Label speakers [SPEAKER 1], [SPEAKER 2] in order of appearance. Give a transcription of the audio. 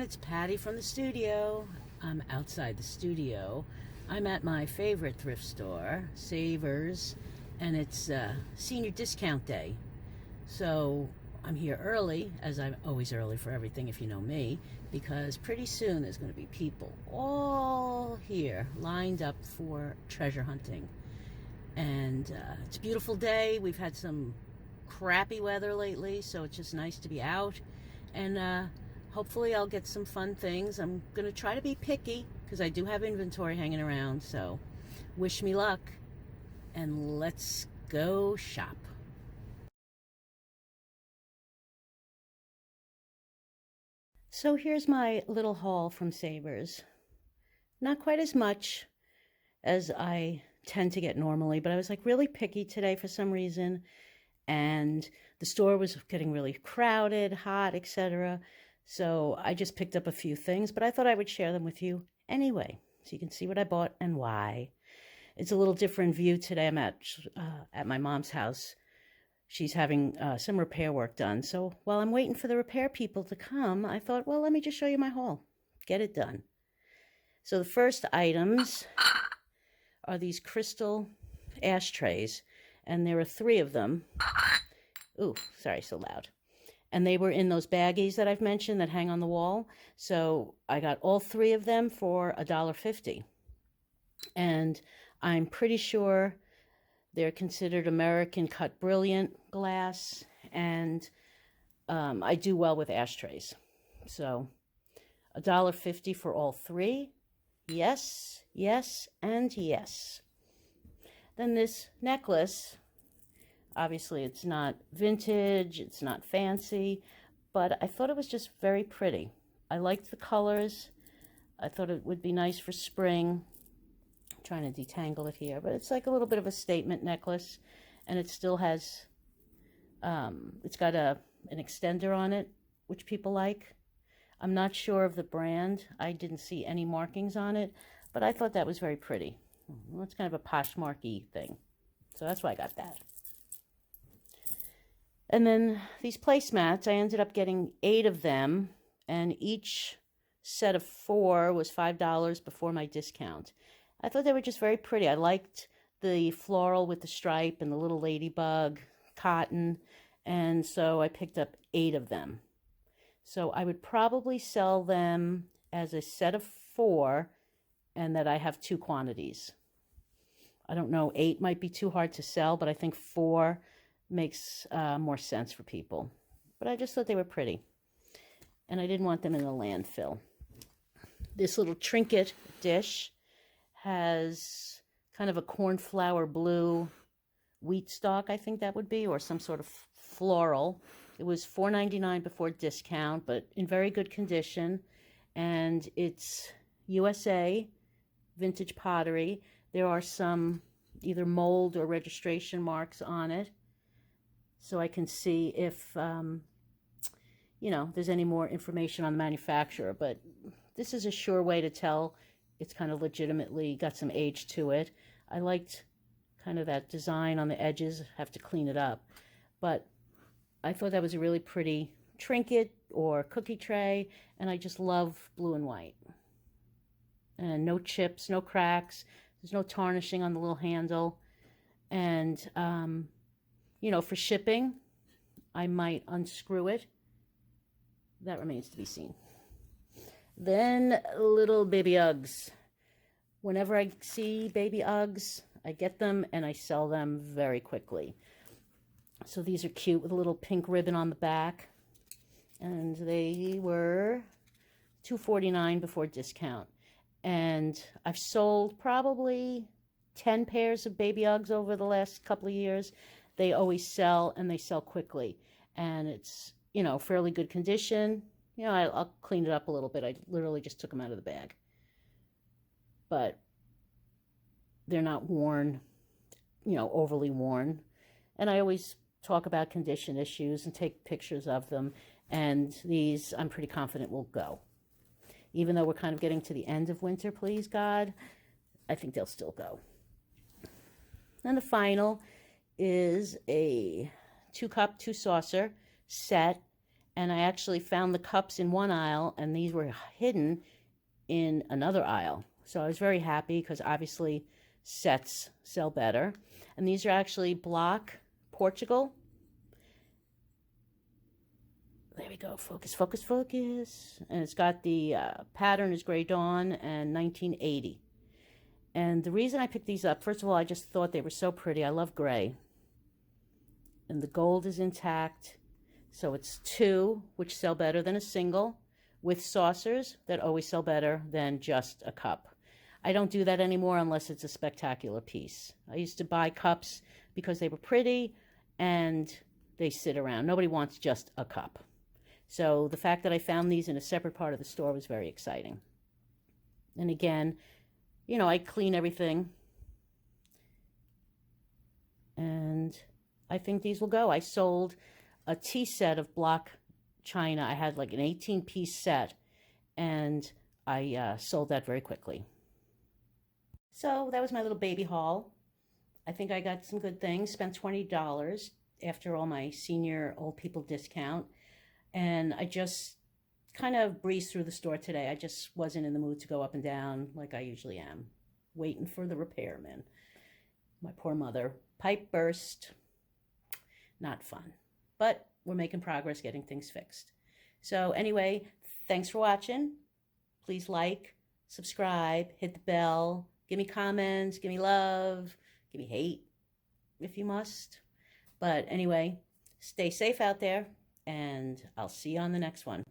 [SPEAKER 1] It's Patty from the studio. I'm outside the studio. I'm at my favorite thrift store, Savers, and it's senior discount day. So I'm here early, as I'm always early for everything if you know me, because pretty soon there's going to be people all here lined up for treasure hunting. And it's a beautiful day. We've had some crappy weather lately, so it's just nice to be out. And hopefully I'll get some fun things. I'm going to try to be picky because I do have inventory hanging around. So wish me luck and let's go shop. So here's my little haul from Savers. Not quite as much as I tend to get normally, but I was like really picky today for some reason. And the store was getting really crowded, hot, etc. So I just picked up a few things, but I thought I would share them with you anyway, so you can see what I bought and why. It's a little different view today. I'm at my mom's house. She's having some repair work done. So while I'm waiting for the repair people to come, I thought, well, let me just show you my haul. Get it done. So the first items are these crystal ashtrays, and there are 3 of them. Ooh, sorry, so loud. And they were in those baggies that I've mentioned that hang on the wall. So I got all 3 of them for $1.50. And I'm pretty sure they're considered American cut brilliant glass. And I do well with ashtrays. So $1.50 for all 3. Yes, yes, and yes. Then this necklace, obviously it's not vintage, it's not fancy, but I thought it was just very pretty. I liked the colors. I thought it would be nice for spring. I'm trying to detangle it here, but it's like a little bit of a statement necklace, and it still has, it's got an extender on it, which people like. I'm not sure of the brand. I didn't see any markings on it, but I thought that was very pretty. Well, it's kind of a Poshmark-y thing. So that's why I got that. And then these placemats, I ended up getting 8 of them, and each set of 4 was $5 before my discount. I thought they were just very pretty. I liked the floral with the stripe and the little ladybug, cotton, and so I picked up 8 of them. So I would probably sell them as a set of 4, and that I have 2 quantities. I don't know, 8 might be too hard to sell, but I think 4 makes more sense for people. But I just thought they were pretty. And I didn't want them in the landfill. This little trinket dish has kind of a cornflower blue wheat stalk, I think that would be, or some sort of floral. It was $4.99 before discount, but in very good condition. And it's USA vintage pottery. There are some either mold or registration marks on it, so I can see if there's any more information on the manufacturer. But this is a sure way to tell it's kind of legitimately got some age to it. I liked kind of that design on the edges. Have to clean it up, but I thought that was a really pretty trinket or cookie tray, and I just love blue and white. And no chips, no cracks. There's no tarnishing on the little handle. And, for shipping, I might unscrew it. That remains to be seen. Then little baby Uggs. Whenever I see baby Uggs, I get them and I sell them very quickly. So these are cute with a little pink ribbon on the back. And they were $2.49 before discount. And I've sold probably 10 pairs of baby Uggs over the last couple of years. They always sell, and they sell quickly. And it's, fairly good condition. I'll clean it up a little bit. I literally just took them out of the bag. But they're not worn, overly worn. And I always talk about condition issues and take pictures of them. And these, I'm pretty confident, will go. Even though we're kind of getting to the end of winter, please God, I think they'll still go. And the final is a 2-cup, 2-saucer set, And I actually found the cups in one aisle, and these were hidden in another aisle. So I was very happy because obviously sets sell better. And these are actually block Portugal. There we go. Focus, focus, focus. And it's got the pattern is Gray Dawn and 1980. And the reason I picked these up, first of all, I just thought they were so pretty. I love gray. And the gold is intact. So it's two, which sell better than a single, with saucers that always sell better than just a cup. I don't do that anymore unless it's a spectacular piece. I used to buy cups because they were pretty and they sit around. Nobody wants just a cup. So the fact that I found these in a separate part of the store was very exciting. And again, you know, I clean everything. And I think these will go. I sold a tea set of block china. I had like an 18-piece set, and I sold that very quickly. So that was my little baby haul. I think I got some good things. Spent $20 after all my senior old people discount. And I just kind of breezed through the store today. I just wasn't in the mood to go up and down like I usually am, waiting for the repairman. My poor mother. Pipe burst. Not fun. But we're making progress getting things fixed. So anyway, thanks for watching. Please like, subscribe, hit the bell, give me comments, give me love, give me hate if you must. But anyway, stay safe out there, and I'll see you on the next one.